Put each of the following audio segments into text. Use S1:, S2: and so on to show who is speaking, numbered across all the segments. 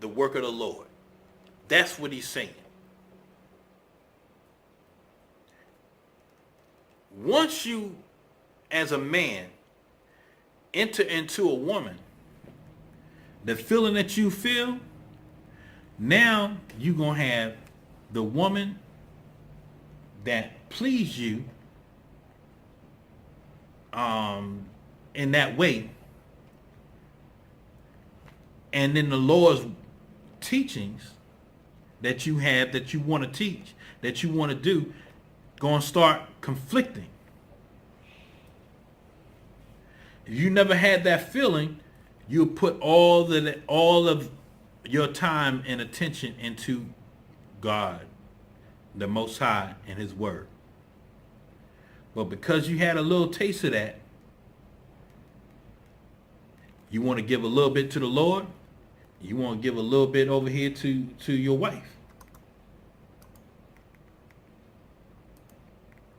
S1: the work of the Lord. That's what he's saying. Once you, as a man, enter into a woman, the feeling that you feel, now you're going to have the woman that please you in that way. And then the Lord's teachings that you have, that you want to teach, that you want to do, going to start conflicting. If you never had that feeling, you'll put all of your time and attention into God, the Most High, and His Word. But because you had a little taste of that, you want to give a little bit to the Lord, you want to give a little bit over here to your wife.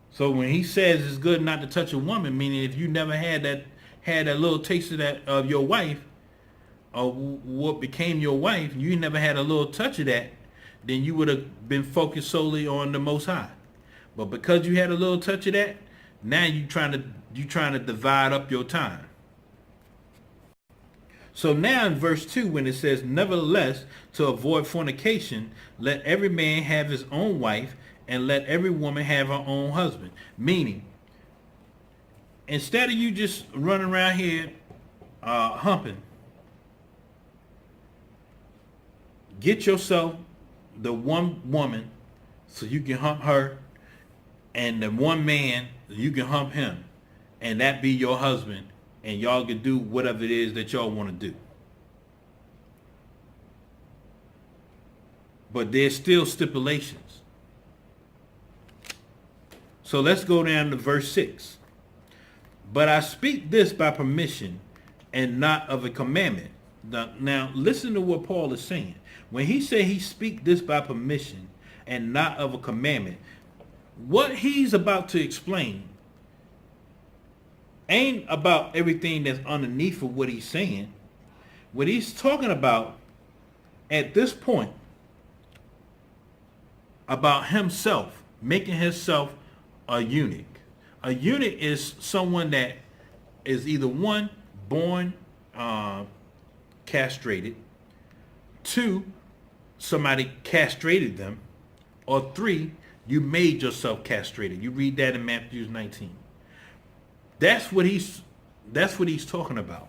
S1: So when he says it's good not to touch a woman, meaning if you never had that little taste of that of your wife, or what became your wife, you never had a little touch of that, then you would have been focused solely on the Most High. But because you had a little touch of that, now you trying to divide up your time. So now in verse 2, when it says, nevertheless, to avoid fornication, let every man have his own wife, and let every woman have her own husband. Meaning, instead of you just running around here humping, get yourself the one woman so you can hump her, and the one man you can hump him, and that be your husband, and y'all can do whatever it is that y'all want to do. But there's still stipulations. So let's go down to verse 6. But I speak this by permission and not of a commandment. Now listen to what Paul is saying. When he said he speak this by permission and not of a commandment, what he's about to explain ain't about everything that's underneath of what he's saying. What he's talking about at this point about himself, making himself a eunuch. A eunuch is someone that is either one, born castrated, two, somebody castrated them, or three, you made yourself castrated. You read that in Matthew 19. That's what he's talking about.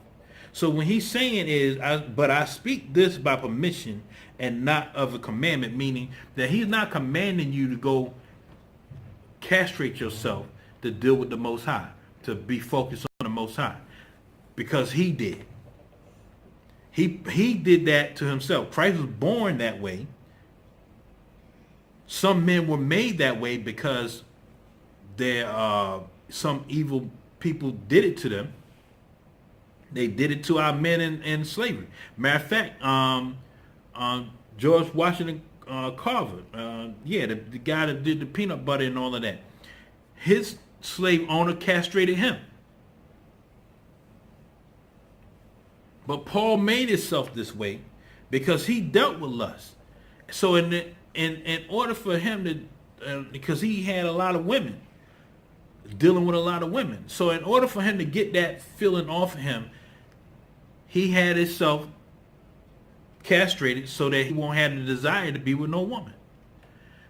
S1: So when he's saying but I speak this by permission and not of a commandment, meaning that he's not commanding you to go castrate yourself to deal with the Most High, to be focused on the Most High, because he did. He did that to himself. Christ was born that way. Some men were made that way because some evil people did it to them. They did it to our men in slavery. Matter of fact, George Washington Carver, the guy that did the peanut butter and all of that, his slave owner castrated him. But Paul made himself this way because he dealt with lust. So in order for him to, because he had a lot of women, dealing with a lot of women. So in order for him to get that feeling off of him, he had himself castrated so that he won't have the desire to be with no woman.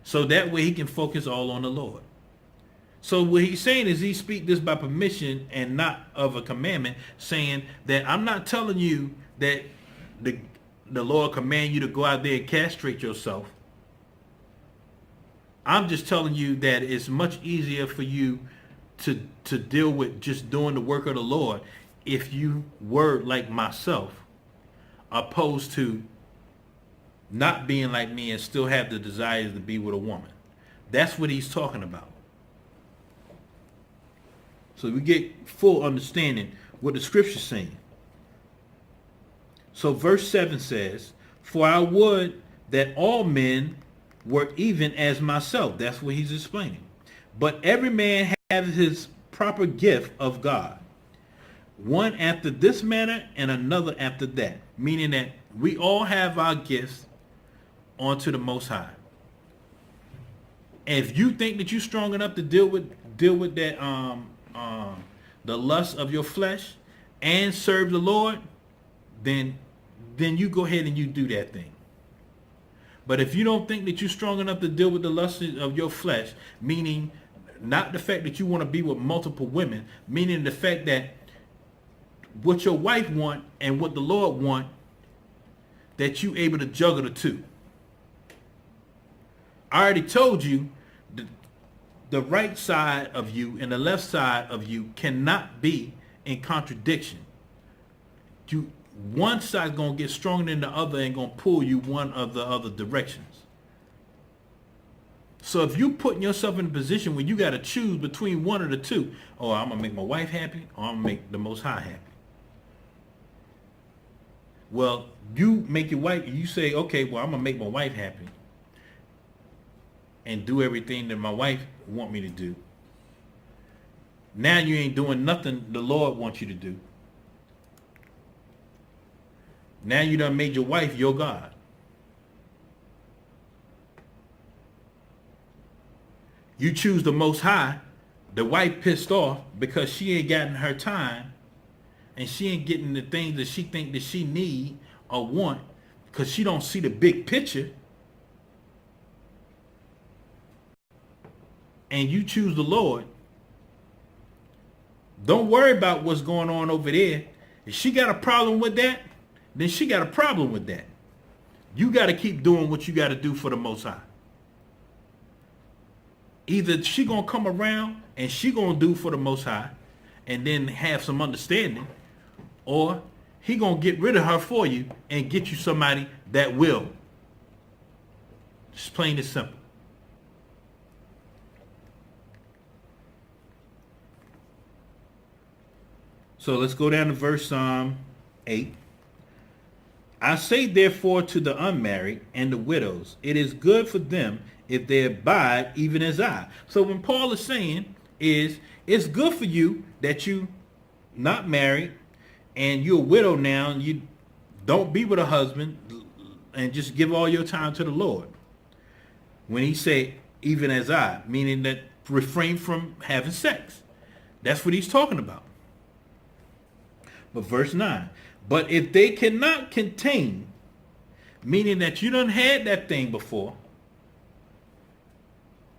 S1: So that way he can focus all on the Lord. So what he's saying is he speak this by permission and not of a commandment, saying that I'm not telling you that the Lord command you to go out there and castrate yourself. I'm just telling you that it's much easier for you to deal with just doing the work of the Lord if you were like myself, opposed to not being like me and still have the desires to be with a woman. That's what he's talking about. So we get full understanding what the scripture's saying. So verse 7 says, for I would that all men were even as myself. That's what he's explaining. But every man have his proper gift of God, one after this manner and another after that. Meaning that We all have our gifts onto the Most High. And if you think that you're strong enough to deal with that the lust of your flesh and serve the Lord, then you go ahead and you do that thing. But if you don't think that you're strong enough to deal with the lust of your flesh, meaning not the fact that you want to be with multiple women, meaning the fact that what your wife want and what the Lord want, that you able to juggle the two. I already told you the right side of you and the left side of you cannot be in contradiction. One side's going to get stronger than the other and going to pull you one of the other directions. So if you putting yourself in a position where you got to choose between one of the two, oh, I'm going to make my wife happy or I'm going to make the Most High happy. Well, you make your wife, you say, okay, well, I'm going to make my wife happy and do everything that my wife want me to do. Now you ain't doing nothing the Lord wants you to do. Now you done made your wife your God. You choose the Most High, the wife pissed off because she ain't gotten her time and she ain't getting the things that she think that she need or want because she don't see the big picture. And you choose the Lord. Don't worry about what's going on over there. If she got a problem with that, then she got a problem with that. You got to keep doing what you got to do for the Most High. Either she going to come around and she going to do for the Most High and then have some understanding, or he going to get rid of her for you and get you somebody that will. Just plain and simple. So let's go down to verse 8. I say therefore to the unmarried and the widows, it is good for them if they abide even as I. So when Paul is saying is, it's good for you that you not married and you're a widow now and you don't be with a husband and just give all your time to the Lord. When he say even as I, meaning that refrain from having sex. That's what he's talking about. But verse 9, but if they cannot contain, meaning that you done had that thing before,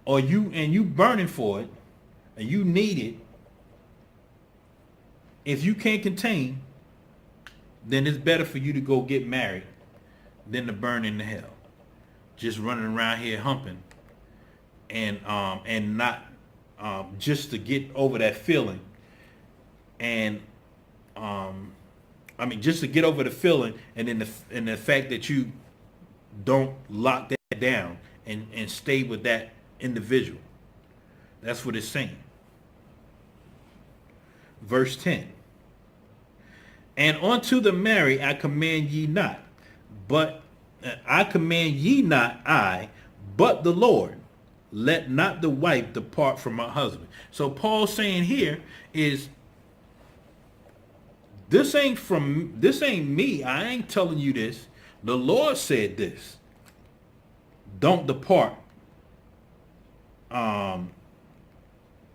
S1: or you burning for it, and you need it, if you can't contain, then it's better for you to go get married than to burn in the hell. Just running around here humping and not just to get over that feeling and just to get over the feeling and then the fact that you don't lock that down and stay with that individual. That's what it's saying. Verse 10. And unto the married I command ye not, but I command ye not I, but the Lord. Let not the wife depart from her husband. So Paul's saying here is, this ain't me. I ain't telling you this. The Lord said this. Don't depart. Let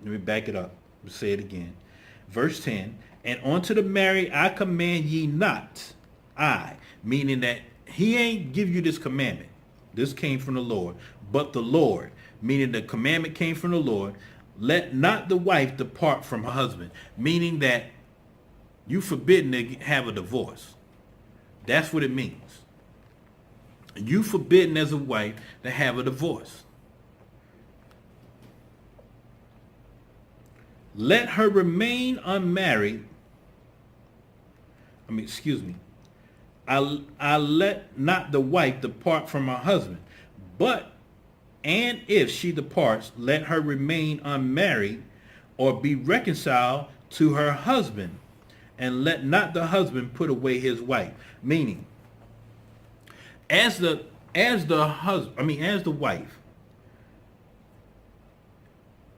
S1: me back it up. Say it again. Verse 10. And unto the married I command ye not. I, meaning that he ain't give you this commandment. This came from the Lord. But the Lord, meaning the commandment came from the Lord. Let not the wife depart from her husband. Meaning that you forbidden to have a divorce. That's what it means. You forbidden as a wife to have a divorce. Let her remain unmarried. I let not the wife depart from her husband, but and if she departs, let her remain unmarried or be reconciled to her husband, and let not the husband put away his wife. Meaning, as the wife,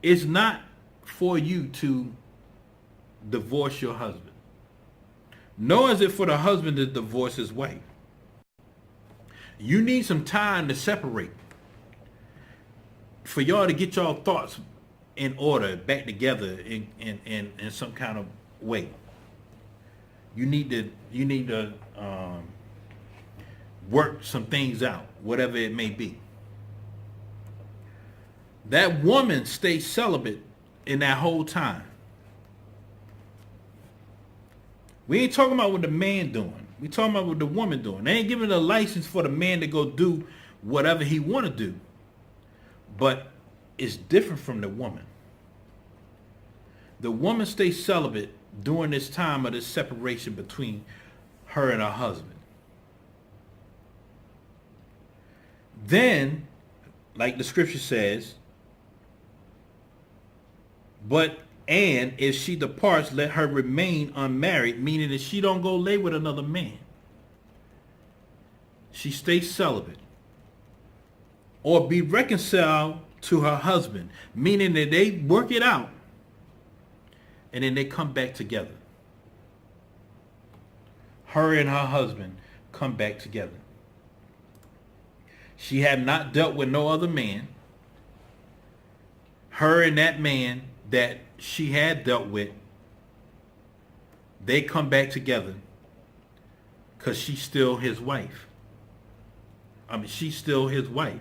S1: it's not for you to divorce your husband. Nor is it for the husband to divorce his wife. You need some time to separate for y'all to get y'all thoughts in order, back together in some kind of way. You need to work some things out, whatever it may be. That woman stayed celibate in that whole time. We ain't talking about what the man doing. We talking about what the woman doing. They ain't giving a license for the man to go do whatever he want to do. But it's different from the woman. The woman stays celibate during this time of this separation between her and her husband. Then, like the scripture says, and if she departs, let her remain unmarried, meaning that she don't go lay with another man. She stays celibate. Or be reconciled to her husband, meaning that they work it out and then they come back together. Her and her husband come back together. She had not dealt with no other man. Her and that man that she had dealt with, they come back together because she's still his wife. She's still his wife.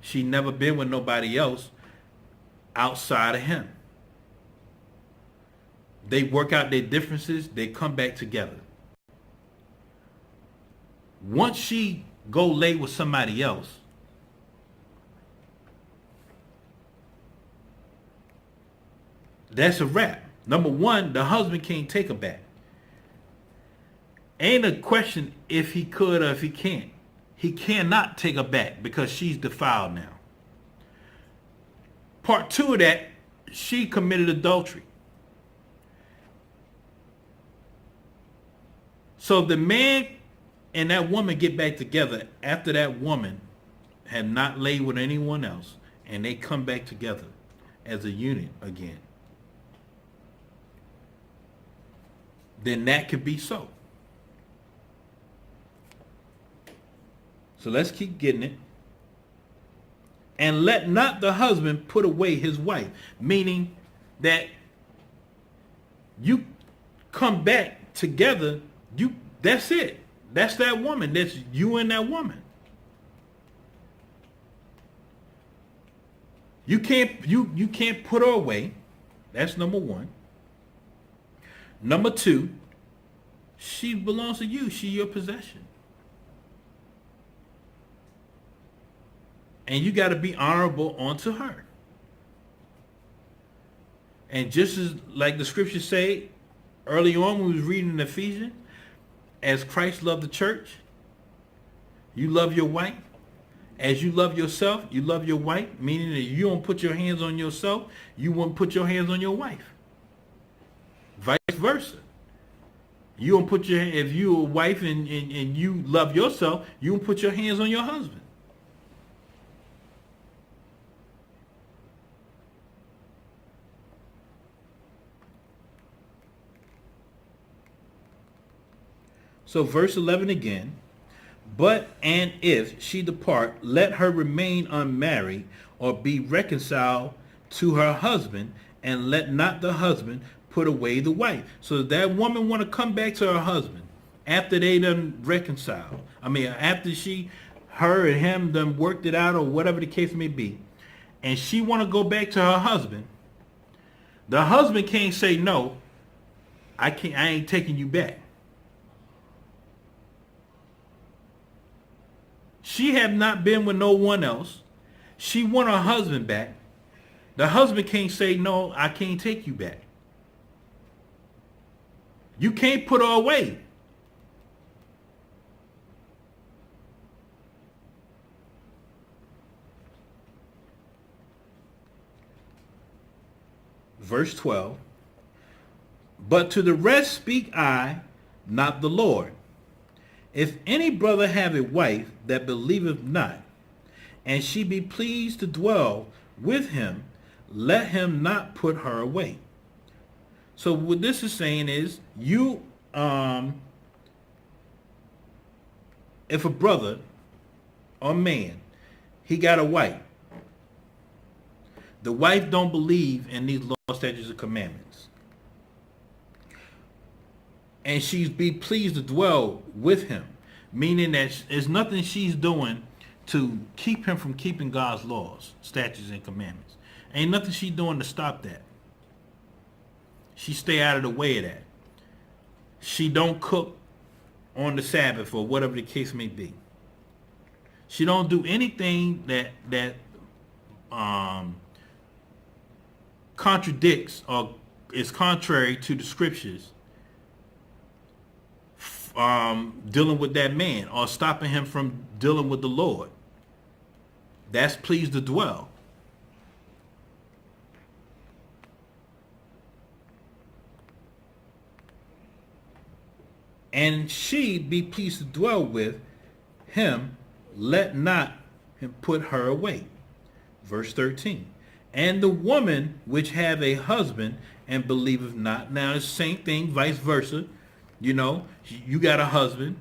S1: She never been with nobody else outside of him. They work out their differences. They come back together. Once she go lay with somebody else, that's a wrap. Number one, the husband can't take her back. Ain't a question if he could or if he can't. He cannot take her back because she's defiled now. Part two of that, she committed adultery. So the man and that woman get back together after that woman had not laid with anyone else, and they come back together as a unit again. Then that could be so. So let's keep getting it. And let not the husband put away his wife, meaning that you come back together, that's it. That's that woman. That's you and that woman. You can't put her away. That's number one. Number two, she belongs to you. She's your possession. And you got to be honorable unto her. And just as like the scriptures say early on when we was reading in Ephesians, as Christ loved the church, you love your wife. As you love yourself, you love your wife, meaning that you don't put your hands on yourself, you won't put your hands on your wife. Vice versa. You don't put your, if you're a wife and you love yourself, you won't put your hands on your husband. So verse 11 again. But and if she depart, let her remain unmarried or be reconciled to her husband, and let not the husband put away the wife. So that woman want to come back to her husband after they done reconciled. After her and him done worked it out or whatever the case may be, and she want to go back to her husband. The husband can't say no. I ain't taking you back. She have not been with no one else. She want her husband back. The husband can't say, no, I can't take you back. You can't put her away. Verse 12. But to the rest speak I, not the Lord. If any brother have a wife that believeth not, and she be pleased to dwell with him, let him not put her away. So what this is saying is, if a brother or man, he got a wife. The wife don't believe in these laws, statutes, and commandments. And she's be pleased to dwell with him. Meaning that there's nothing she's doing to keep him from keeping God's laws, statutes, and commandments. Ain't nothing she's doing to stop that. She stay out of the way of that. She don't cook on the Sabbath or whatever the case may be. She don't do anything that contradicts or is contrary to the scriptures, dealing with that man or stopping him from dealing with the Lord. That's pleased to dwell. And she be pleased to dwell with him, let not him put her away. Verse 13. And the woman which have a husband and believeth not. Now it's the same thing, vice versa. You know, you got a husband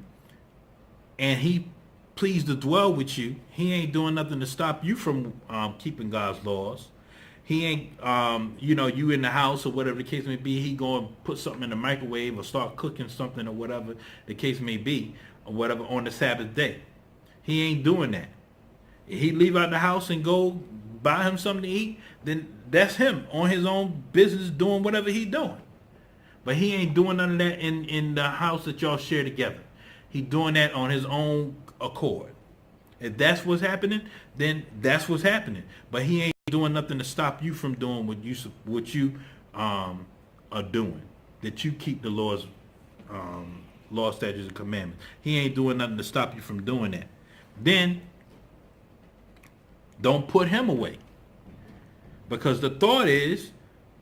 S1: and he pleased to dwell with you. He ain't doing nothing to stop you from keeping God's laws. He ain't, you in the house or whatever the case may be, he going to put something in the microwave or start cooking something or whatever the case may be, or whatever on the Sabbath day. He ain't doing that. If he leave out the house and go buy him something to eat, then that's him on his own business doing whatever he doing. But he ain't doing none of that in the house that y'all share together. He doing that on his own accord. If that's what's happening, then that's what's happening. But he ain't doing nothing to stop you from doing what you are doing. That you keep the laws, law, statutes, and commandments. He ain't doing nothing to stop you from doing that. Then don't put him away. Because the thought is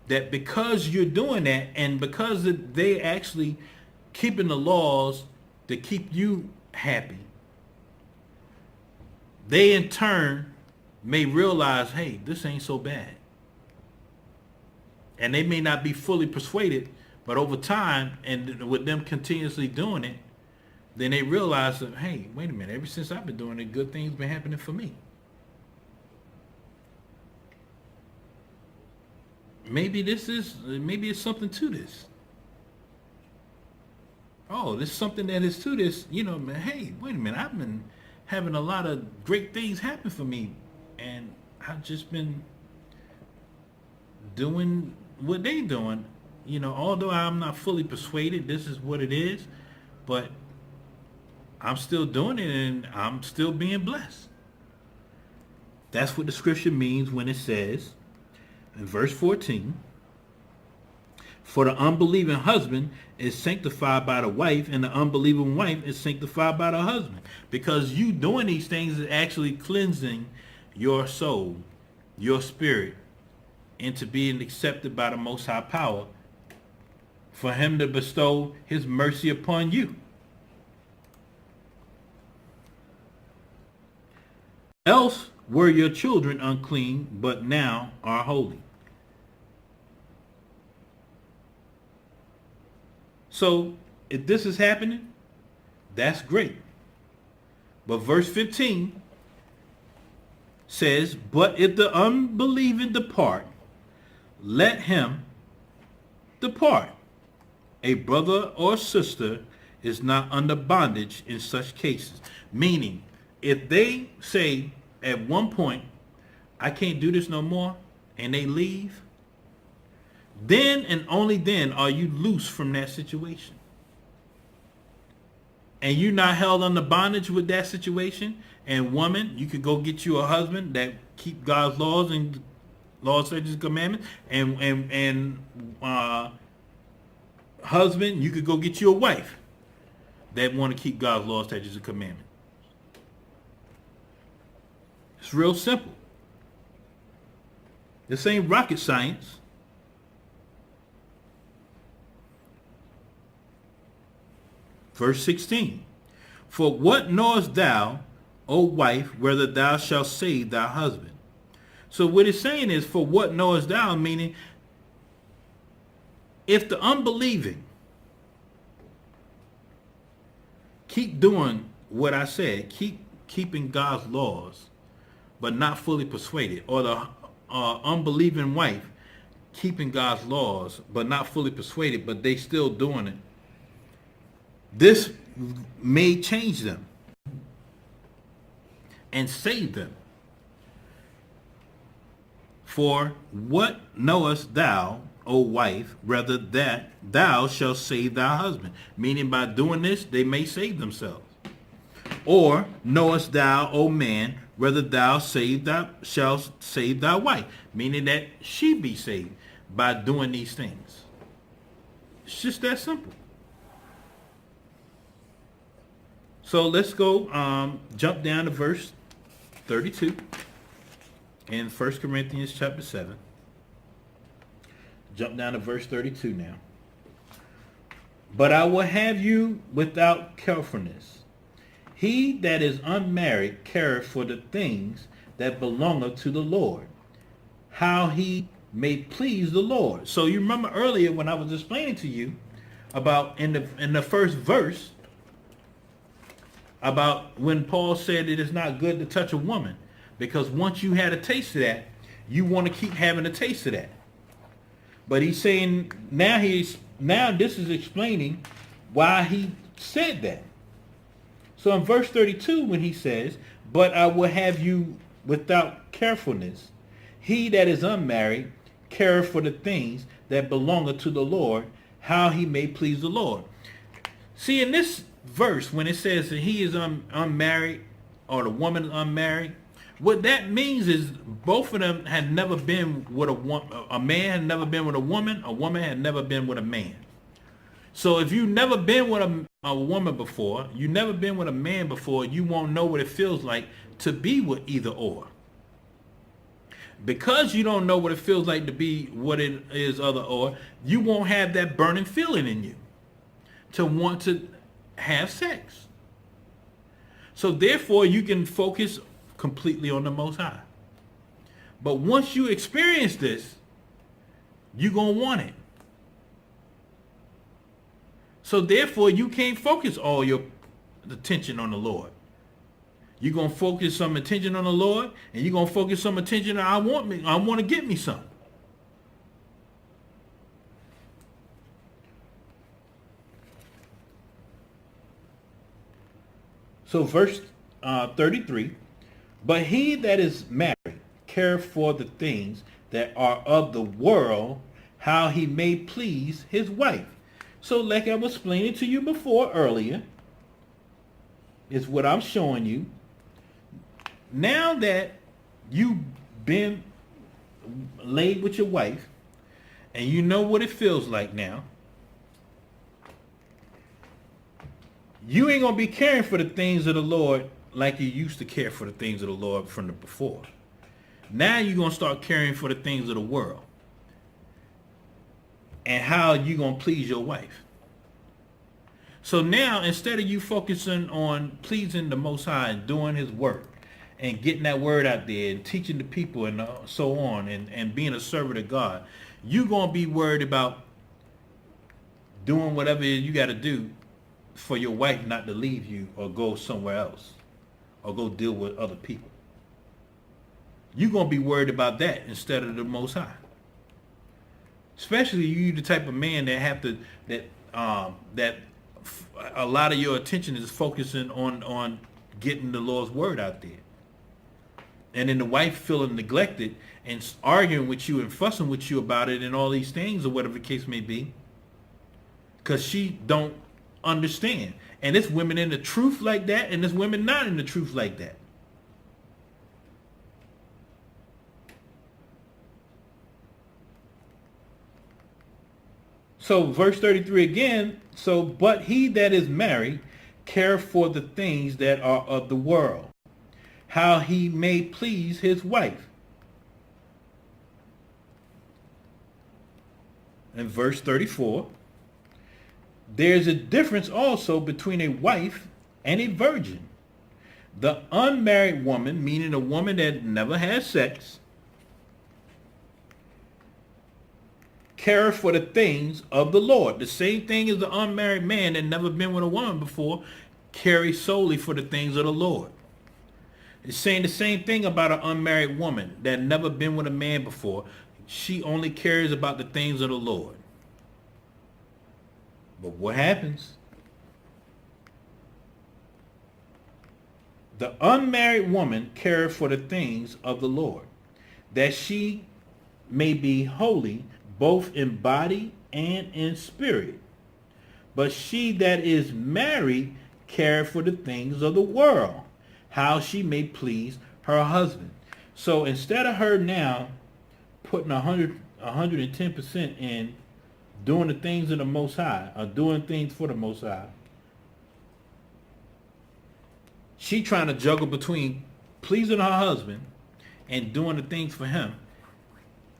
S1: that because you're doing that and because they actually keeping the laws to keep you happy, they in turn may realize, hey, this ain't so bad. And they may not be fully persuaded, but over time, and with them continuously doing it, then they realize that, hey, wait a minute, ever since I've been doing it, good things been happening for me. Maybe it's something to this. Oh, there's something that is to this, man, hey, wait a minute, I've been having a lot of great things happen for me, and I've just been doing what they doing. Although I'm not fully persuaded this is what it is, but I'm still doing it and I'm still being blessed. That's what the scripture means when it says in verse 14, for the unbelieving husband is sanctified by the wife, and the unbelieving wife is sanctified by the husband. Because you doing these things is actually cleansing your soul, your spirit, into being accepted by the Most High Power for him to bestow his mercy upon you. Else were your children unclean, but now are holy. So, if this is happening, that's great. But verse 15 says, but if the unbelieving depart, let him depart. A brother or sister is not under bondage in such cases. Meaning, if they say at one point, I can't do this no more, and they leave, then and only then are you loose from that situation. And you're not held under bondage with that situation. And woman, you could go get you a husband that keep God's laws and laws, statutes, and commandments. And husband, you could go get you a wife that want to keep God's laws, statutes, and commandments. It's real simple. This ain't rocket science. Verse 16. For what knowest thou, O wife, whether thou shalt save thy husband? So what it's saying is, for what knowest thou, meaning, if the unbelieving keep doing what I said, keep keeping God's laws, but not fully persuaded, or the unbelieving wife keeping God's laws, but not fully persuaded, but they still doing it. This may change them and save them. For what knowest thou, O wife, rather that thou shalt save thy husband? Meaning by doing this, they may save themselves. Or knowest thou, O man, whether thou shalt save thy wife? Meaning that she be saved by doing these things. It's just that simple. So let's go jump down to verse 32 in 1 Corinthians chapter 7. Jump down to verse 32 now. But I will have you without carefulness. He that is unmarried careth for the things that belongeth to the Lord, how he may please the Lord. So you remember earlier when I was explaining to you about in the first verse, about when Paul said it is not good to touch a woman, because once you had a taste of that, you want to keep having a taste of that. But he's saying now this is explaining why he said that. So in verse 32, when he says, but I will have you without carefulness, he that is unmarried careth for the things that belongeth to the Lord, how he may please the Lord. See, in this verse, when it says that he is unmarried, or the woman is unmarried, what that means is both of them had never been with a woman. A man had never been with a woman had never been with a man. So if you've never been with a woman before, you've never been with a man before, you won't know what it feels like to be with either or. Because you don't know what it feels like to be what it is other or, you won't have that burning feeling in you to want to have sex. So therefore you can focus completely on the Most High. But once you experience this, you're going to want it. So therefore you can't focus all your attention on the Lord. You're going to focus some attention on the Lord, and you're going to focus some attention on I want to get me some. So verse 33, but he that is married careth for the things that are of the world, how he may please his wife. So like I was explaining to you before earlier, is what I'm showing you. Now that you've been laid with your wife, and you know what it feels like now, you ain't going to be caring for the things of the Lord like you used to care for the things of the Lord from the before. Now you're going to start caring for the things of the world and how you going to please your wife. So now, instead of you focusing on pleasing the Most High and doing his work and getting that word out there and teaching the people and so on and being a servant of God, you're going to be worried about doing whatever you got to do for your wife not to leave you or go somewhere else or go deal with other people. You're going to be worried about that instead of the Most High. Especially you, the type of man that a lot of your attention is focusing on getting the Lord's word out there. And then the wife feeling neglected and arguing with you and fussing with you about it and all these things or whatever the case may be, because she don't understand. And there's women in the truth like that, and there's women not in the truth like that. So verse 33 again, so but he that is married careth for the things that are of the world, how he may please his wife. In verse 34, there's a difference also between a wife and a virgin. The unmarried woman, meaning a woman that never had sex, careth for the things of the Lord. The same thing as the unmarried man that never been with a woman before, carries solely for the things of the Lord. It's saying the same thing about an unmarried woman that never been with a man before. She only cares about the things of the Lord. But what happens? The unmarried woman cares for the things of the Lord, that she may be holy both in body and in spirit. But she that is married cares for the things of the world, how she may please her husband. So instead of her now putting 110% in doing the things of the Most High, or doing things for the Most High, she trying to juggle between pleasing her husband and doing the things for him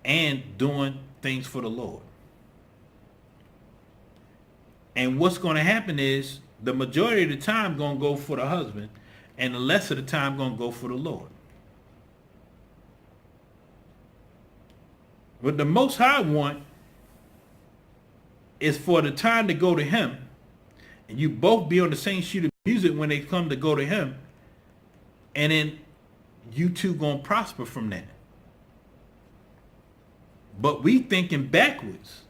S1: and doing things for the Lord. And what's going to happen is the majority of the time going to go for the husband, and the less of the time going to go for the Lord. What the Most High want is for the time to go to him, and you both be on the same sheet of music when they come to go to him, and then you two going to prosper from that. But we thinking backwards.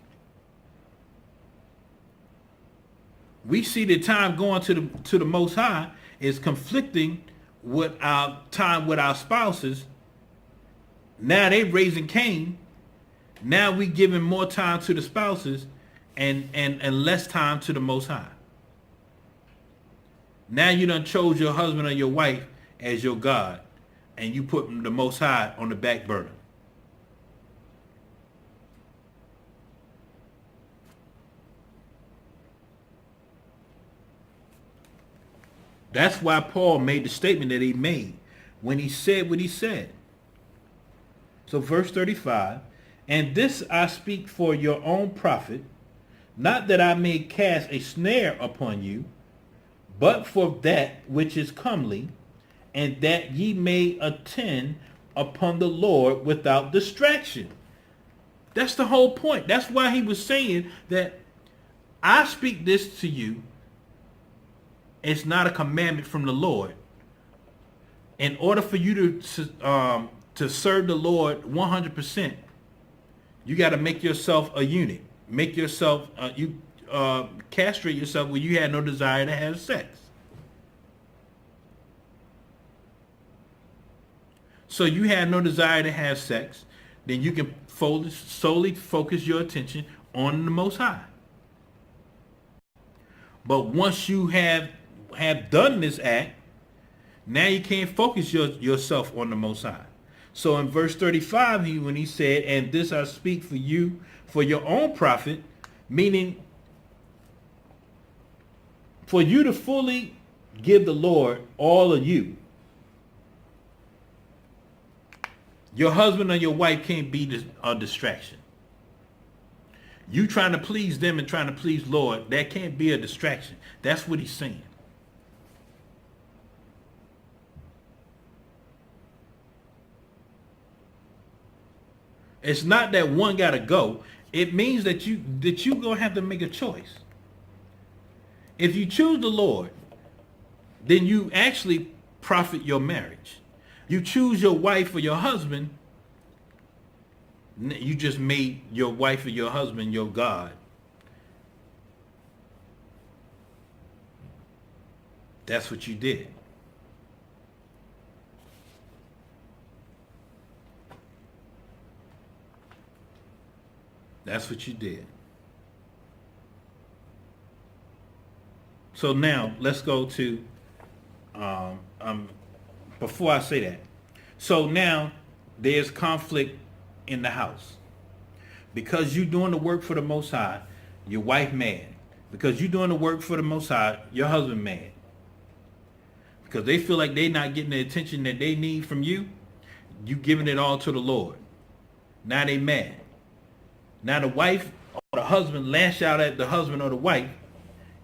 S1: We see the time going to the Most High is conflicting with our time with our spouses. Now they raising Cain. Now we giving more time to the spouses and less time to the Most High. Now you done chose your husband or your wife as your God, and you put the Most High on the back burner. That's why Paul made the statement that he made when he said what he said. So verse 35, and this I speak for your own profit, not that I may cast a snare upon you, but for that which is comely, and that ye may attend upon the Lord without distraction. That's the whole point. That's why he was saying that I speak this to you. It's not a commandment from the Lord. In order for you to serve the Lord 100%, you got to make yourself a unit. Make yourself castrate yourself where you had no desire to have sex. So you had no desire to have sex, then you can solely focus your attention on the Most High. But once you have done this act, now you can't focus yourself on the Most High. So in verse 35, when he said, and this I speak for you for your own profit, meaning for you to fully give the Lord all of you. Your husband or your wife can't be a distraction. You trying to please them and trying to please Lord, that can't be a distraction. That's what he's saying. It's not that one got to go. It means that you going to have to make a choice. If you choose the Lord, then you actually profit your marriage. You choose your wife or your husband, you just made your wife or your husband your God. That's what you did. That's what you did. So now let's go to before I say that. So now there's conflict in the house. Because you're doing the work for the Most High, your wife mad. Because you're doing the work for the Most High, your husband mad. Because they feel like they're not getting the attention that they need from you, you giving it all to the Lord. Now they mad. Now the wife or the husband lash out at the husband or the wife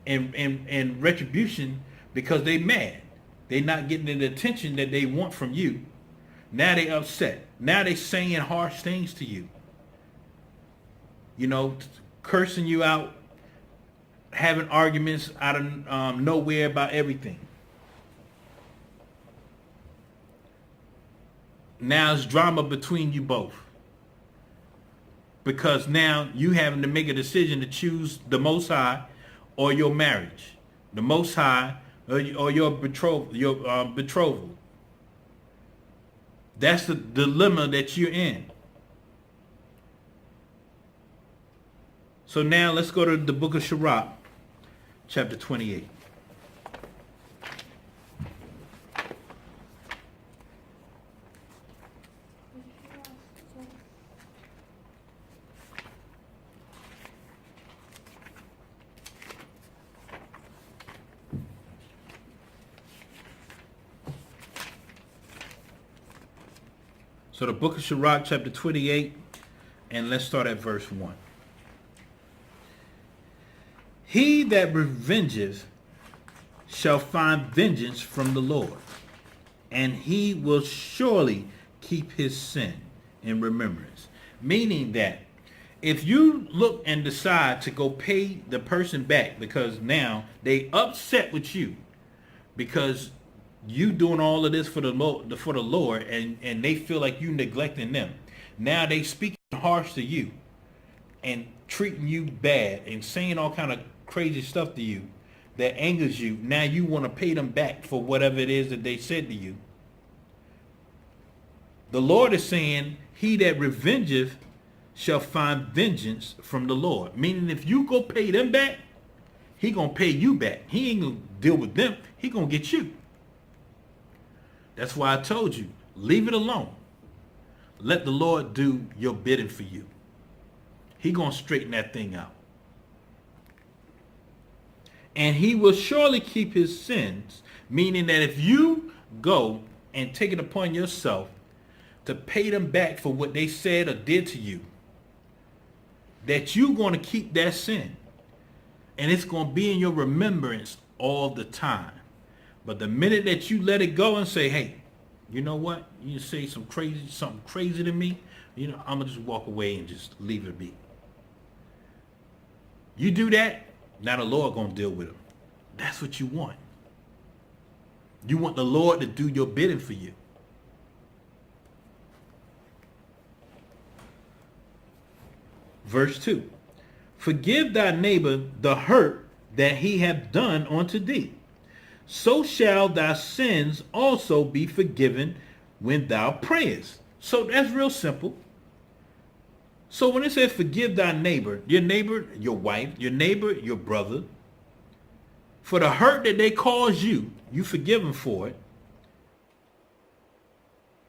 S1: in retribution because they mad. They not getting the attention that they want from you. Now they upset. Now they saying harsh things to you. You know, cursing you out, having arguments out of nowhere about everything. now it's drama between you both. Because now you having to make a decision to choose the Most High or your marriage. The Most High or your betrothal. That's the dilemma that you're in. So now let's go to the book of Sirach, chapter 28. So the book of Sirach, chapter 28, and let's start at verse 1. He that revengeth shall find vengeance from the Lord, and he will surely keep his sin in remembrance. Meaning that if you look and decide to go pay the person back because now they upset with you because you doing all of this for the Lord, and they feel like you neglecting them. Now they speaking harsh to you and treating you bad and saying all kind of crazy stuff to you that angers you. Now you want to pay them back for whatever it is that they said to you. The Lord is saying, he that revengeth shall find vengeance from the Lord. Meaning if you go pay them back, he gonna pay you back. He ain't gonna deal with them. He gonna get you. That's why I told you, leave it alone. Let the Lord do your bidding for you. He gonna straighten that thing out. And he will surely keep his sins, meaning that if you go and take it upon yourself to pay them back for what they said or did to you, that you're going to keep that sin. And it's going to be in your remembrance all the time. But the minute that you let it go and say, hey, you know what? You say something crazy to me, I'm going to just walk away and just leave it be. You do that, now the Lord going to deal with them. That's what you want. You want the Lord to do your bidding for you. Verse 2. Forgive thy neighbor the hurt that he hath done unto thee. So shall thy sins also be forgiven when thou prayest. So that's real simple. So when it says forgive thy neighbor, your wife, your neighbor, your brother, for the hurt that they caused you, you forgive them for it.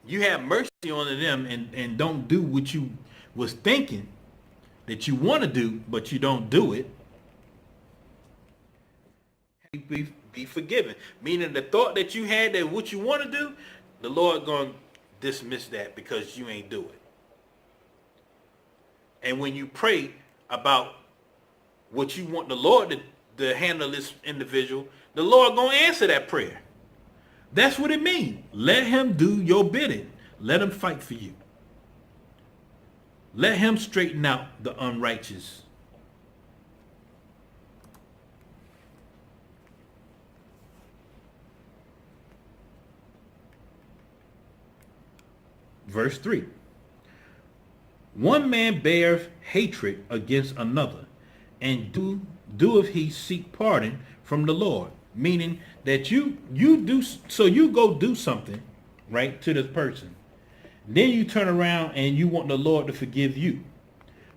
S1: You have mercy on them and don't do what you was thinking that you want to do, but you don't do it. Be forgiven. Meaning the thought that you had that what you want to do, the Lord going to dismiss that because you ain't do it. And when you pray about what you want the Lord to handle this individual, the Lord going to answer that prayer. That's what it means. Let him do your bidding. Let him fight for you. Let him straighten out the unrighteous. Verse 3. One man beareth hatred against another, and doeth he seek pardon from the Lord. Meaning that you do, so you go do something, right, to this person. Then you turn around and you want the Lord to forgive you.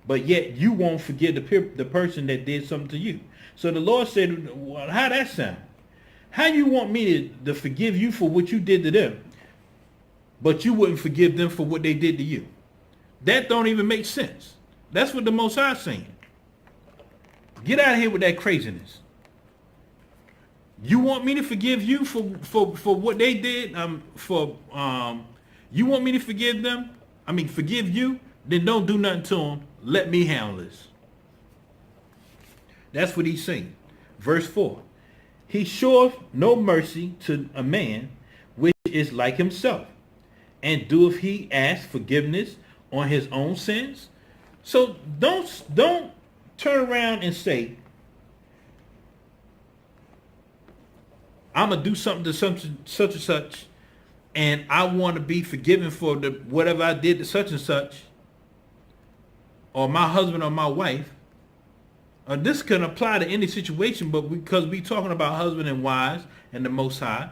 S1: But yet you won't forgive the person that did something to you. So the Lord said, well, how that sound? How you want me to forgive you for what you did to them, but you wouldn't forgive them for what they did to you? That don't even make sense. That's what the Most High is saying. Get out of here with that craziness. You want me to forgive you for what they did? You want me to forgive them? Forgive you? Then don't do nothing to them. Let me handle this. That's what he's saying. Verse 4. He showeth no mercy to a man which is like himself, and doeth he ask forgiveness on his own sins? So don't turn around and say, I'm going to do something to such and such, and I want to be forgiven for whatever I did to such and such, or my husband or my wife. This can apply to any situation, but because we talking about husband and wives and the Most High.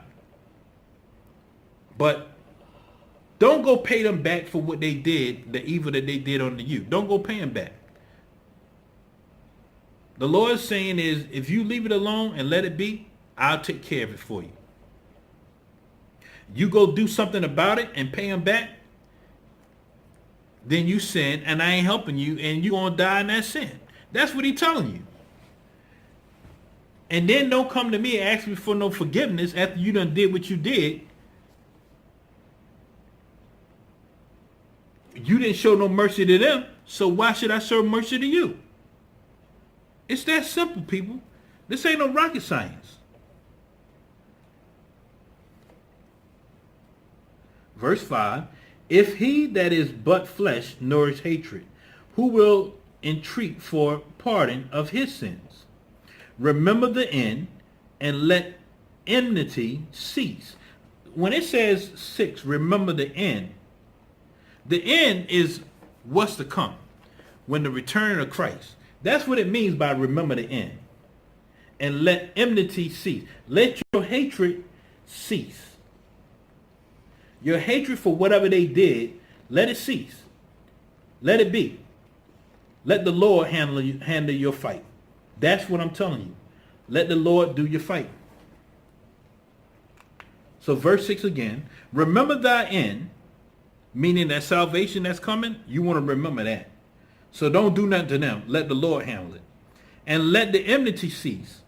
S1: But don't go pay them back for what they did, the evil that they did unto you. Don't go pay them back. The Lord's saying is, if you leave it alone and let it be, I'll take care of it for you. You go do something about it and pay them back, then you sin, and I ain't helping you, and you're going to die in that sin. That's what he's telling you. And then don't come to me and ask me for no forgiveness after you done did what you did. You didn't show no mercy to them, so why should I show mercy to you? It's that simple, people. This ain't no rocket science. Verse 5, if he that is but flesh nourish hatred, who will entreat for pardon of his sins? Remember the end, and let enmity cease. When it says 6, remember the end is what's to come, when the return of Christ. That's what it means by remember the end. And let enmity cease. Let your hatred cease. Your hatred for whatever they did, let it cease. Let it be. Let the Lord handle your fight. That's what I'm telling you. Let the Lord do your fight. So verse 6 again. Remember thy end, meaning that salvation that's coming, you want to remember that. So don't do nothing to them. Let the Lord handle it. And let the enmity cease.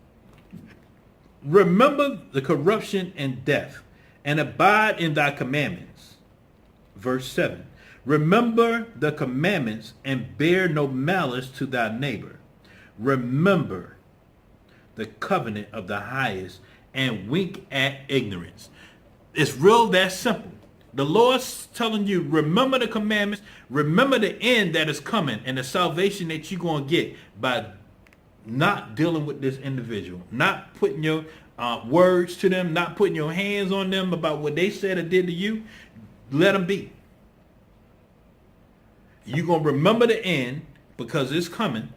S1: Remember the corruption and death, and abide in thy commandments. Verse 7. Remember the commandments, and bear no malice to thy neighbor. Remember the covenant of the highest, and wink at ignorance. It's real that simple. The Lord's telling you, remember the commandments, remember the end that is coming, and the salvation that you're going to get by not dealing with this individual, not putting your words to them, not putting your hands on them about what they said or did to you. Let them be. You're going to remember the end because it's coming,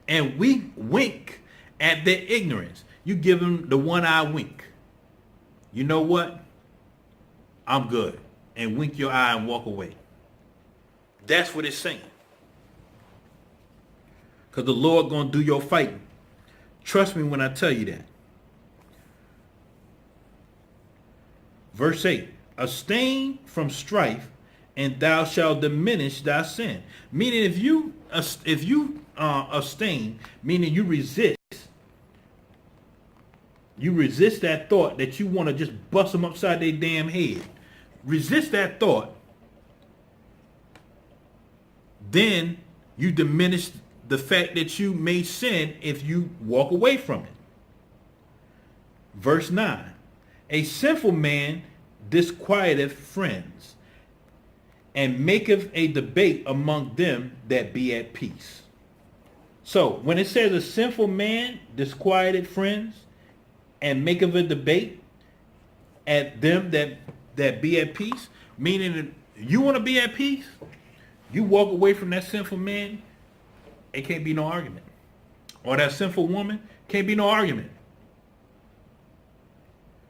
S1: and we wink at their ignorance. You give them the one-eye wink. You know what? I'm good. And wink your eye and walk away. That's what it's saying. Because the Lord going to do your fighting. Trust me when I tell you that. Verse 8. Abstain from strife, and thou shalt diminish thy sin. Meaning if you abstain, meaning you resist that thought that you want to just bust them upside their damn head. Resist that thought. Then you diminish the fact that you may sin if you walk away from it. Verse 9. A sinful man disquieteth friends, and maketh a debate among them that be at peace. So when it says a sinful man disquieted friends, and maketh a debate at them that be at peace, meaning that you want to be at peace, you walk away from that sinful man, it can't be no argument. Or that sinful woman, can't be no argument.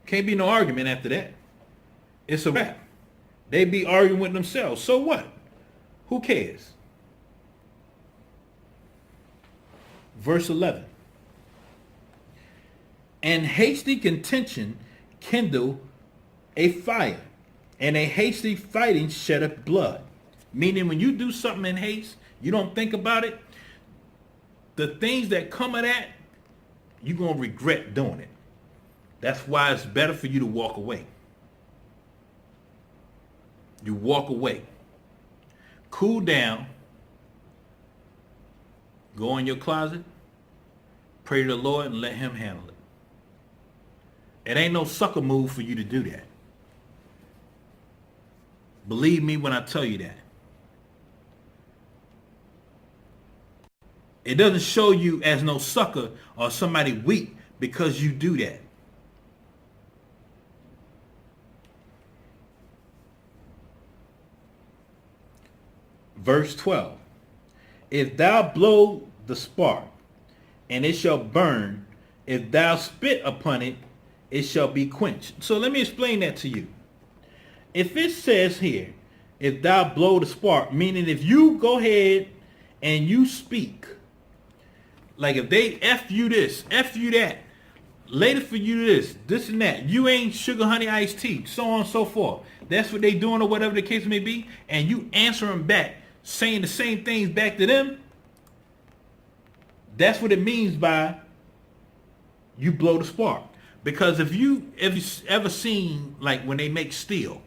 S1: Can't be no argument after that. It's a wrap. They be arguing with themselves. So what? Who cares? Verse 11. And hasty contention kindle a fire, and a hasty fighting sheddeth blood. Meaning when you do something in haste, you don't think about it, the things that come of that, you're going to regret doing it. That's why it's better for you to walk away. You walk away. Cool down. Go in your closet. Pray to the Lord and let him handle it. It ain't no sucker move for you to do that. Believe me when I tell you that. It doesn't show you as no sucker or somebody weak because you do that. Verse 12. If thou blow the spark, and it shall burn. If thou spit upon it, it shall be quenched. So let me explain that to you. If it says here, if thou blow the spark, meaning if you go ahead and you speak, like if they F you this, F you that, later for you this and that, you ain't sugar honey iced tea, so on and so forth. That's what they doing or whatever the case may be, and you answer them back, saying the same things back to them, that's what it means by you blow the spark. Because if you ever seen like when they make steel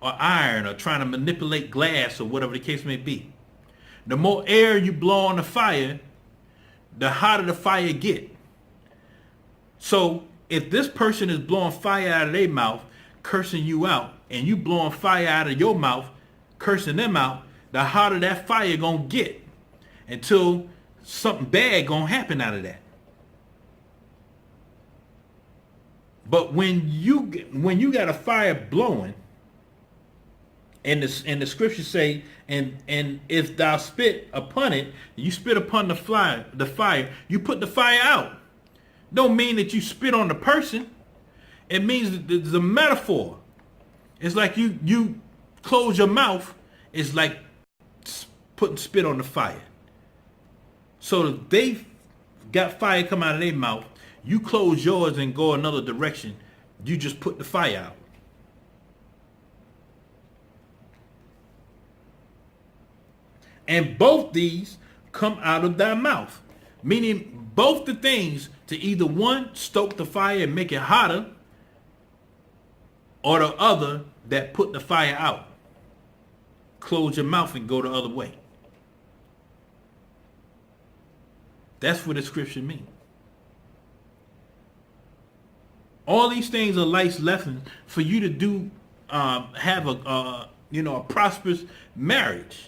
S1: or iron or trying to manipulate glass or whatever the case may be, the more air you blow on the fire, the hotter the fire get. So if this person is blowing fire out of their mouth, cursing you out, and you blowing fire out of your mouth, cursing them out, the hotter that fire gonna get until something bad gonna happen out of that. But when you got a fire blowing, and the scriptures say, and if thou spit upon it, you spit upon the fire, you put the fire out. Don't mean that you spit on the person. It means that it's a metaphor. It's like you close your mouth. It's like putting spit on the fire. So if they got fire come out of their mouth, you close yours and go another direction. You just put the fire out. And both these come out of thy mouth. Meaning both the things to either one, stoke the fire and make it hotter, or the other that put the fire out. Close your mouth and go the other way. That's what the scripture means. All these things are life's lessons for you to do, have a prosperous marriage.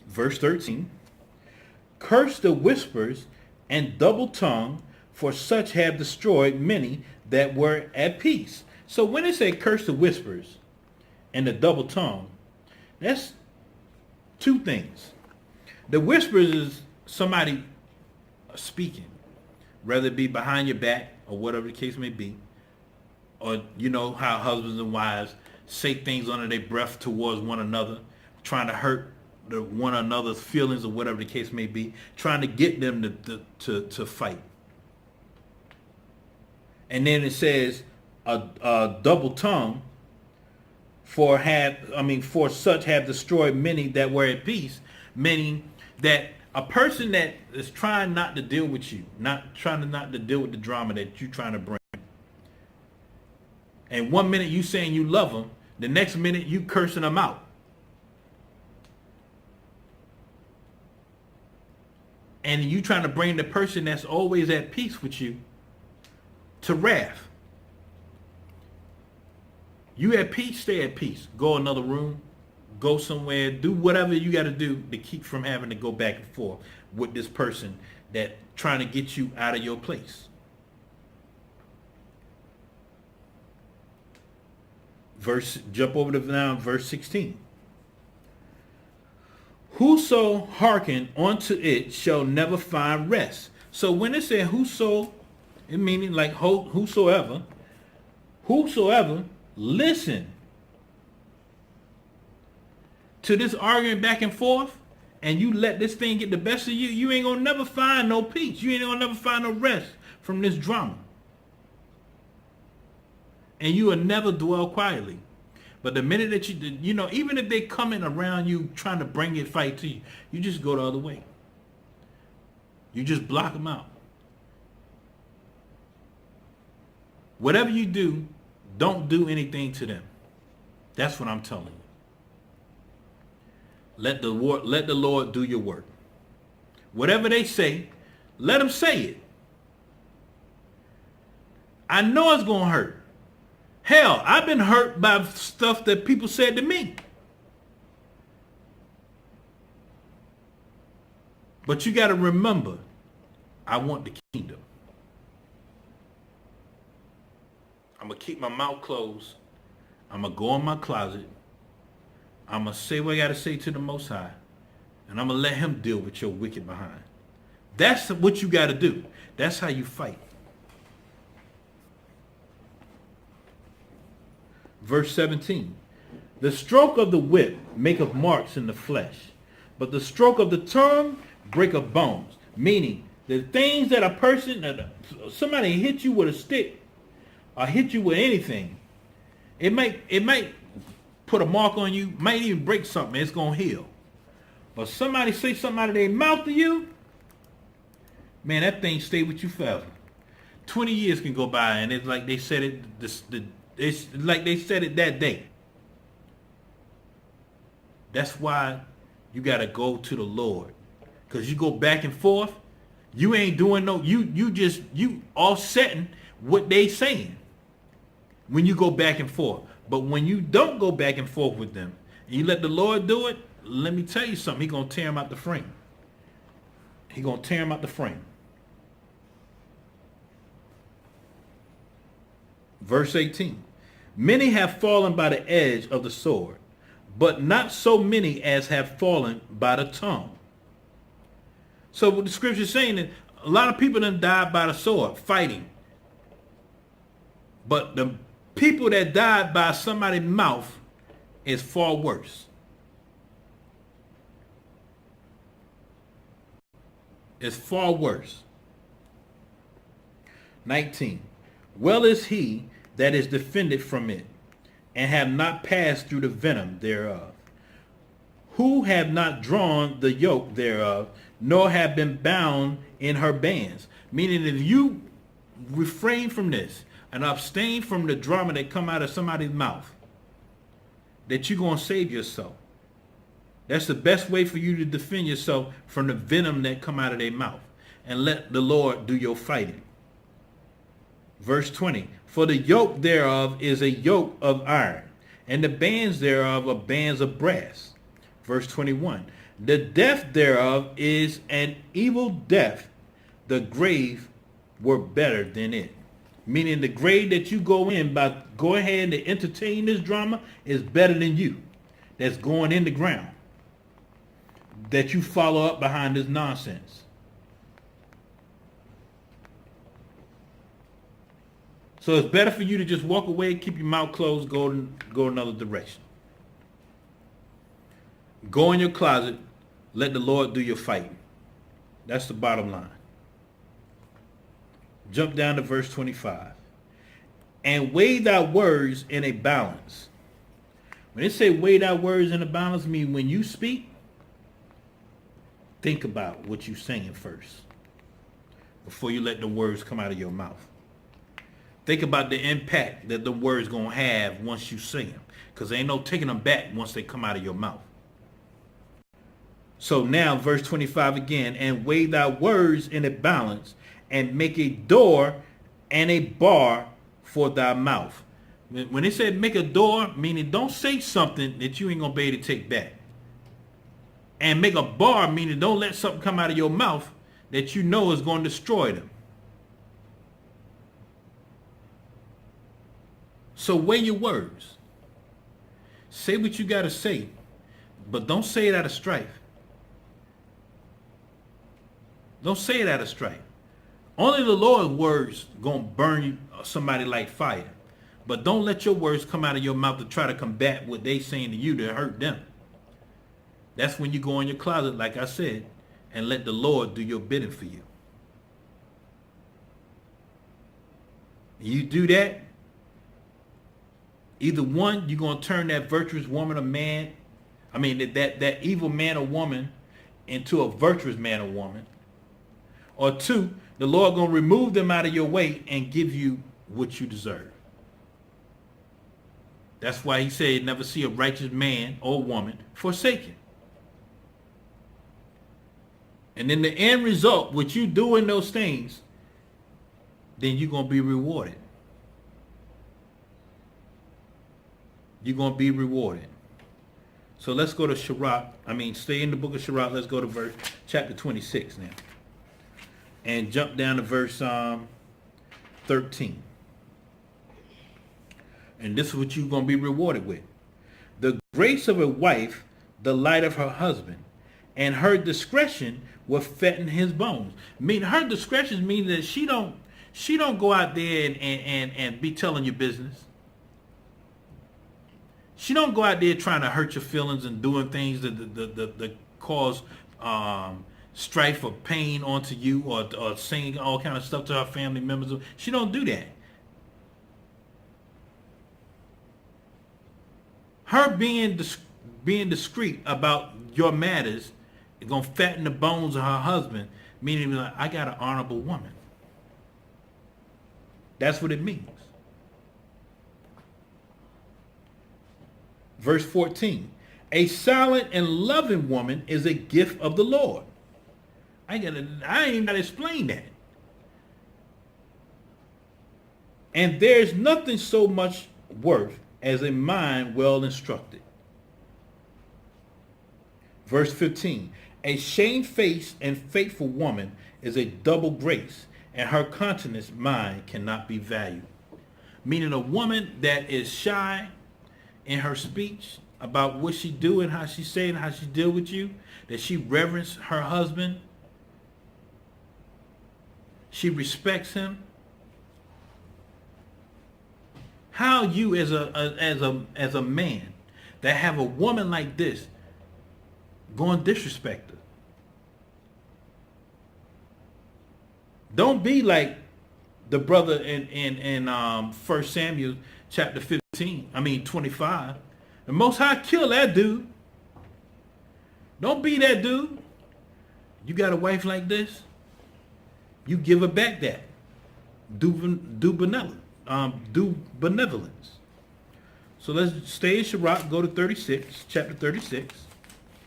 S1: Verse 13. Curse the whispers and double tongue, for such have destroyed many that were at peace. So when it say curse the whispers and the double tongue, that's two things. The whispers is somebody speaking, whether it be behind your back or whatever the case may be, or you know how husbands and wives say things under their breath towards one another, trying to hurt one another's feelings or whatever the case may be, trying to get them to fight. And then it says a double tongue, for such have destroyed many that were at peace, meaning that a person that is trying not to deal with you, not to deal with the drama that you're trying to bring. And 1 minute you saying you love them, the next minute you cursing them out. And you trying to bring the person that's always at peace with you to wrath. You at peace, stay at peace. Go another room, go somewhere, do whatever you got to do to keep from having to go back and forth with this person that trying to get you out of your place. Jump over to now verse 16. Whoso hearken unto it shall never find rest. So when it said whoso, it meaning like whosoever listen to this arguing back and forth, and you let this thing get the best of you, you ain't gonna never find no peace. You ain't gonna never find no rest from this drama. And you will never dwell quietly. But the minute that even if they coming around you trying to bring it fight to you, you just go the other way. You just block them out. Whatever you do, don't do anything to them. That's what I'm telling you. Let the Lord do your work. Whatever they say, let them say it. I know it's going to hurt. Hell, I've been hurt by stuff that people said to me. But you got to remember, I want the kingdom. I'm going to keep my mouth closed. I'm going to go in my closet. I'm going to say what I got to say to the Most High. And I'm going to let him deal with your wicked behind. That's what you got to do. That's how you fight. Verse 17. The stroke of the whip maketh marks in the flesh, but the stroke of the tongue breaketh bones. Meaning, the things that a person, somebody hit you with a stick, or hit you with anything, it might put a mark on you, might even break something, it's going to heal. But somebody say something out of their mouth to you, man, that thing stay with you forever. 20 years can go by and it's like they said it, it's like they said it that day. That's why you got to go to the Lord. Because you go back and forth, you ain't doing no, you offsetting what they saying when you go back and forth. But when you don't go back and forth with them, and you let the Lord do it, let me tell you something, he's going to tear them out the frame. He's going to tear them out the frame. Verse 18. Many have fallen by the edge of the sword, but not so many as have fallen by the tongue. So what the scripture is saying is a lot of people done died by the sword, fighting. But the people that died by somebody's mouth is far worse. It's far worse. 19. Well is he that is defended from it, and have not passed through the venom thereof, who have not drawn the yoke thereof, nor have been bound in her bands. Meaning, if you refrain from this and abstain from the drama that come out of somebody's mouth, that you're going to save yourself. That's the best way for you to defend yourself from the venom that come out of their mouth. And let the Lord do your fighting. Verse 20. For the yoke thereof is a yoke of iron, and the bands thereof are bands of brass. Verse 21. The death thereof is an evil death. The grave were better than it. Meaning the grave that you go in by go ahead and entertain this drama is better than you. That's going in the ground. That you follow up behind this nonsense. So it's better for you to just walk away, keep your mouth closed, go another direction. Go in your closet, let the Lord do your fighting. That's the bottom line. Jump down to verse 25. And weigh thy words in a balance. When it say weigh thy words in a balance, mean when you speak, think about what you're saying first before you let the words come out of your mouth. Think about the impact that the words going to have once you say them. Because ain't no taking them back once they come out of your mouth. So now verse 25 again. And weigh thy words in a balance, and make a door and a bar for thy mouth. When it said make a door, meaning don't say something that you ain't going to be able to take back. And make a bar, meaning don't let something come out of your mouth that you know is going to destroy them. So weigh your words. Say what you got to say, but don't say it out of strife. Don't say it out of strife. Only the Lord's words going to burn somebody like fire. But don't let your words come out of your mouth to try to combat what they saying to you to hurt them. That's when you go in your closet, like I said, and let the Lord do your bidding for you. You do that, either one, you're going to turn that virtuous woman or man, that evil man or woman into a virtuous man or woman. Or two, the Lord going to remove them out of your way and give you what you deserve. That's why he said, never see a righteous man or woman forsaken. And in the end result, what you doing those things, then you're going to be rewarded. You're going to be rewarded. So let's go to stay in the book of Sirach. Let's go to chapter 26 now. And jump down to verse 13. And this is what you're going to be rewarded with. The grace of a wife, the light of her husband, and her discretion will fatten his bones. Mean her discretion means that she don't go out there and be telling your business. She don't go out there trying to hurt your feelings and doing things that cause strife or pain onto you, or saying all kind of stuff to her family members. She don't do that. Her being discreet about your matters is going to fatten the bones of her husband, meaning like, I got an honorable woman. That's what it means. Verse 14. A silent and loving woman is a gift of the Lord. I ain't even got to explain that. And there's nothing so much worth as a mind well instructed. Verse 15. A shamefaced and faithful woman is a double grace, and her countenance mind cannot be valued. Meaning a woman that is shy in her speech about what she do and how she say and how she deal with you, that she reverence her husband, she respects him. How you as a man that have a woman like this going to disrespect her? Don't be like the brother in 1 Samuel chapter 25. The Most High killed that dude. Don't be that dude. You got a wife like this, you give her back that. Do benevolence. So let's stay in Sirach, go to 36, chapter 36.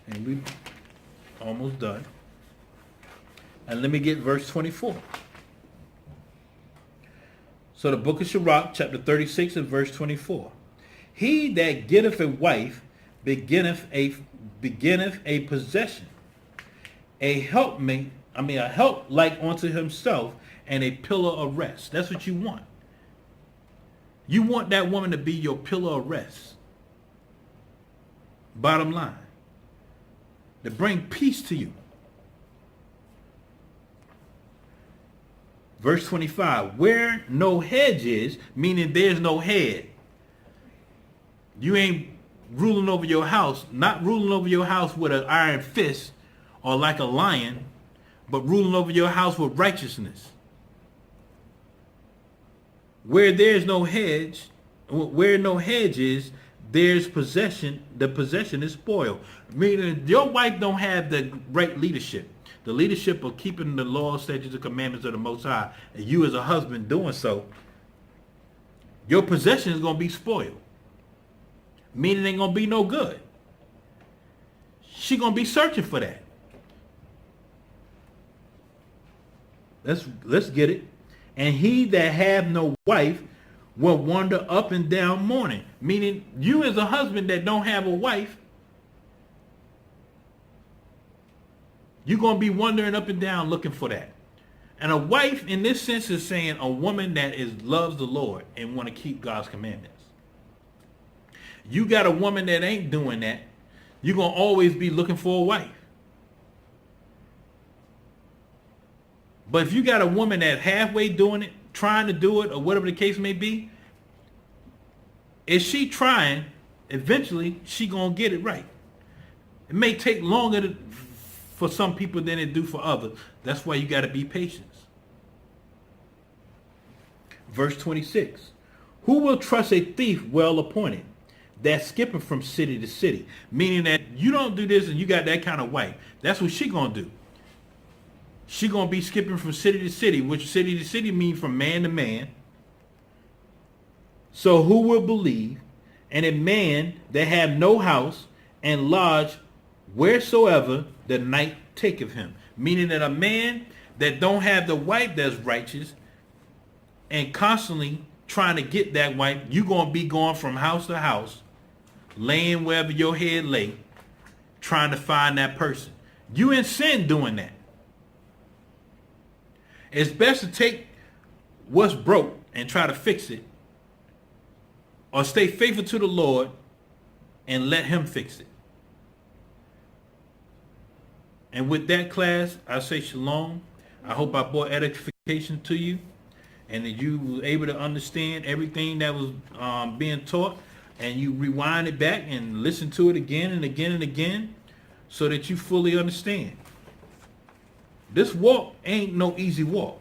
S1: And we almost done. And let me get verse 24. So the book of Sirach, chapter 36 and verse 24. He that getteth a wife beginneth a possession, a help like unto himself, and a pillar of rest. That's what you want. You want that woman to be your pillar of rest. Bottom line. To bring peace to you. Verse 25. Where no hedge is, meaning there's no head. You ain't ruling over your house, not ruling over your house with an iron fist or like a lion, but ruling over your house with righteousness. Where there's no hedge, where no hedge is, there's possession. The possession is spoiled. Meaning your wife don't have the right leadership. The leadership of keeping the law, statutes, and commandments of the Most High, and you as a husband doing so, your possession is going to be spoiled. Meaning it ain't going to be no good. She going to be searching for that. Let's get it. And he that have no wife will wander up and down mourning. Meaning you as a husband that don't have a wife, you're going to be wandering up and down looking for that. And a wife in this sense is saying a woman that loves the Lord and want to keep God's commandments. You got a woman that ain't doing that, you're going to always be looking for a wife. But if you got a woman that's halfway doing it, trying to do it, or whatever the case may be, if she trying, eventually she going to get it right. It may take longer for some people than it do for others. That's why you got to be patient. Verse 26. Who will trust a thief well appointed, that's skipping from city to city? Meaning that you don't do this and you got that kind of wife. That's what she going to do. She going to be skipping from city to city, which city to city means from man to man. So who will believe? And a man that have no house and lodge wheresoever the night taketh him. Meaning that a man that don't have the wife that's righteous and constantly trying to get that wife, you going to be going from house to house, laying wherever your head lay, trying to find that person. You in sin doing that. It's best to take what's broke and try to fix it or stay faithful to the Lord and let him fix it. And with that, class, I say shalom. I hope I brought edification to you and that you were able to understand everything that was being taught, and you rewind it back and listen to it again and again and again so that you fully understand. This walk ain't no easy walk.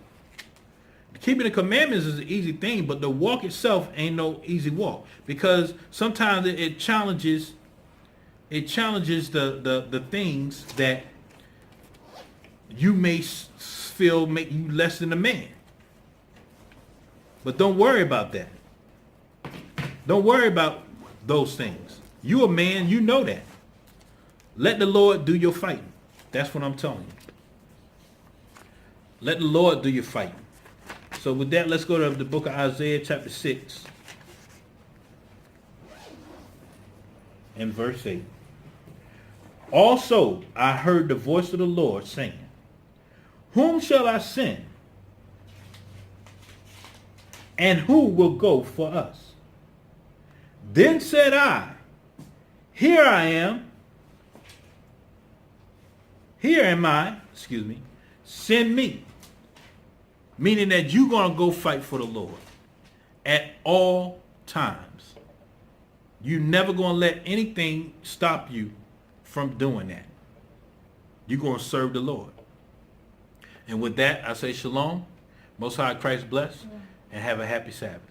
S1: Keeping the commandments is an easy thing, but the walk itself ain't no easy walk, because sometimes it challenges the things that you may feel make you less than a man. But don't worry about that. Don't worry about those things. You a man, you know that. Let the Lord do your fighting. That's what I'm telling you. Let the Lord do your fighting. So with that, let's go to the book of Isaiah chapter 6 and verse 8. Also I heard the voice of the Lord saying, whom shall I send? And who will go for us? Then said I, here I am. Here am I, send me. Meaning that you're going to go fight for the Lord at all times. You're never going to let anything stop you from doing that. You're going to serve the Lord. And with that, I say shalom. Most High Christ bless, and have a happy Sabbath.